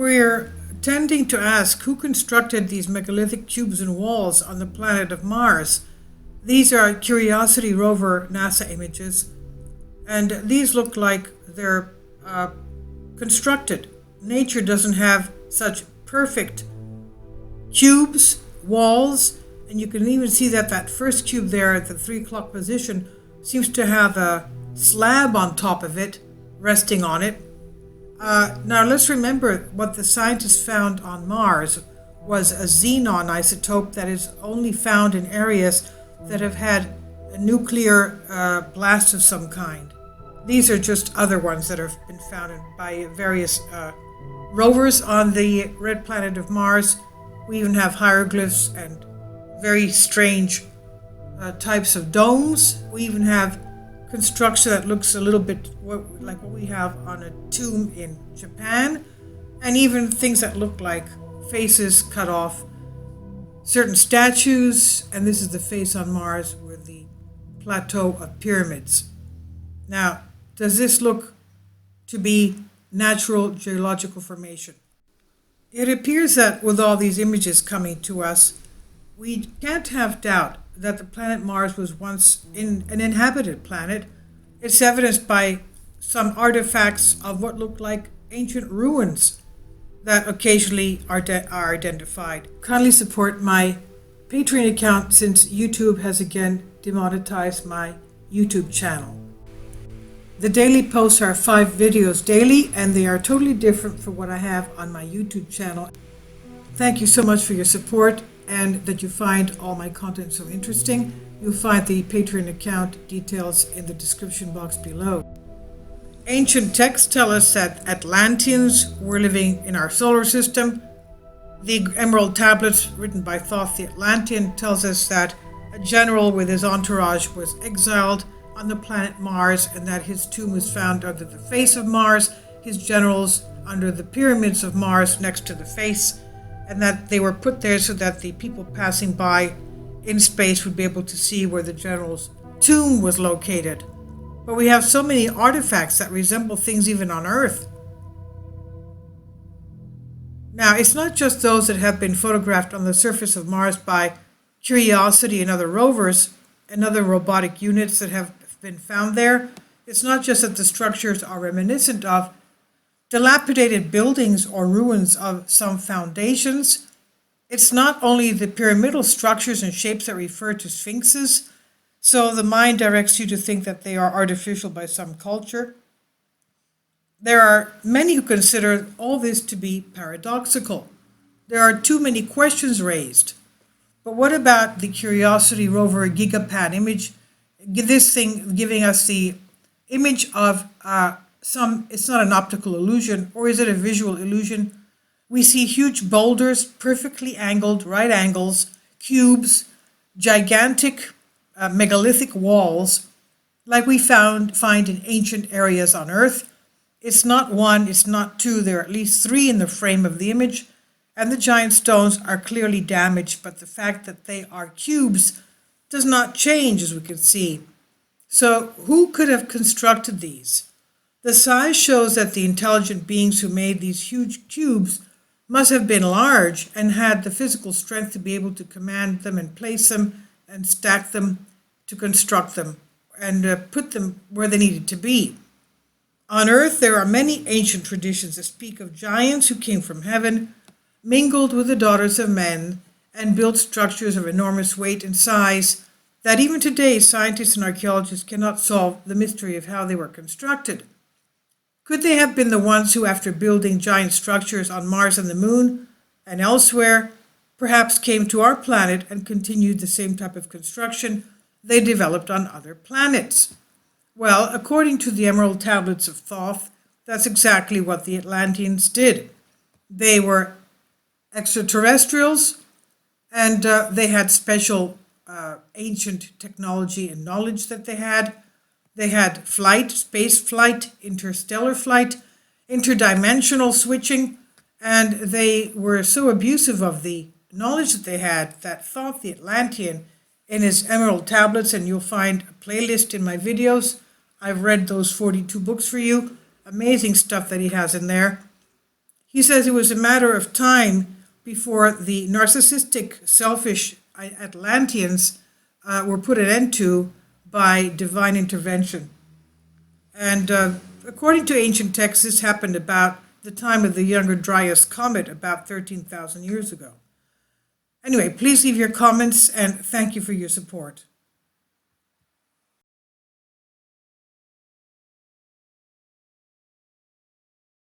We're tending to ask who constructed these megalithic cubes and walls on the planet of Mars. These are Curiosity rover NASA images, and these look like they're constructed. Nature doesn't have such perfect cubes, walls, and you can even see that that first cube there at the 3 o'clock position seems to have a slab on top of it, resting on it. Now let's remember what the scientists found on Mars was a xenon isotope that is only found in areas that have had a nuclear blast of some kind. These are just other ones that have been found by various rovers on the red planet of Mars. We even have hieroglyphs and very strange types of domes. We even have construction that looks a little bit like what we have on a tomb in Japan, and even things that look like faces cut off, certain statues, and this is the face on Mars with the plateau of pyramids. Now, does this look to be natural geological formation? It appears that with all these images coming to us, we can't have doubt that the planet Mars was once an inhabited planet. It's evidenced by some artifacts of what look like ancient ruins that occasionally are identified. Kindly support my Patreon account since YouTube has again demonetized my YouTube channel. The daily posts are 5 videos daily, and they are totally different from what I have on my YouTube channel. Thank you so much for your support and that you find all my content so interesting. You'll find the Patreon account details in the description box below. Ancient texts tell us that Atlanteans were living in our solar system. The Emerald Tablets written by Thoth the Atlantean tells us that a general with his entourage was exiled on the planet Mars and that his tomb was found under the face of Mars, his generals under the pyramids of Mars next to the face, and that they were put there so that the people passing by in space would be able to see where the general's tomb was located. But we have so many artifacts that resemble things even on Earth. Now, it's not just those that have been photographed on the surface of Mars by Curiosity and other rovers and other robotic units that have been found there. It's not just that the structures are reminiscent of dilapidated buildings or ruins of some foundations. It's not only the pyramidal structures and shapes that refer to sphinxes, so the mind directs you to think that they are artificial by some culture. There are many who consider all this to be paradoxical. There are too many questions raised. But what about the Curiosity rover gigapad image? This thing giving us the image of it's not an optical illusion, or is it a visual illusion? We see huge boulders, perfectly angled, right angles, cubes, gigantic megalithic walls, like we find in ancient areas on Earth. It's not one, it's not two, there are at least 3 in the frame of the image, and the giant stones are clearly damaged, but the fact that they are cubes does not change, as we can see. So who could have constructed these? The size shows that the intelligent beings who made these huge cubes must have been large and had the physical strength to be able to command them and place them and stack them to construct them and put them where they needed to be. On Earth, there are many ancient traditions that speak of giants who came from heaven, mingled with the daughters of men, and built structures of enormous weight and size that even today scientists and archaeologists cannot solve the mystery of how they were constructed. Could they have been the ones who, after building giant structures on Mars and the Moon and elsewhere, perhaps came to our planet and continued the same type of construction they developed on other planets? Well, according to the Emerald Tablets of Thoth, that's exactly what the Atlanteans did. They were extraterrestrials, and they had special ancient technology and knowledge that they had. They had flight, space flight, interstellar flight, interdimensional switching, and they were so abusive of the knowledge that they had that Thoth the Atlantean, in his Emerald Tablets, and you'll find a playlist in my videos. I've read those 42 books for you. Amazing stuff that he has in there. He says it was a matter of time before the narcissistic, selfish Atlanteans were put an end to by divine intervention. And according to ancient texts, this happened about the time of the Younger Dryas comet, about 13,000 years ago. Anyway, please leave your comments, and thank you for your support.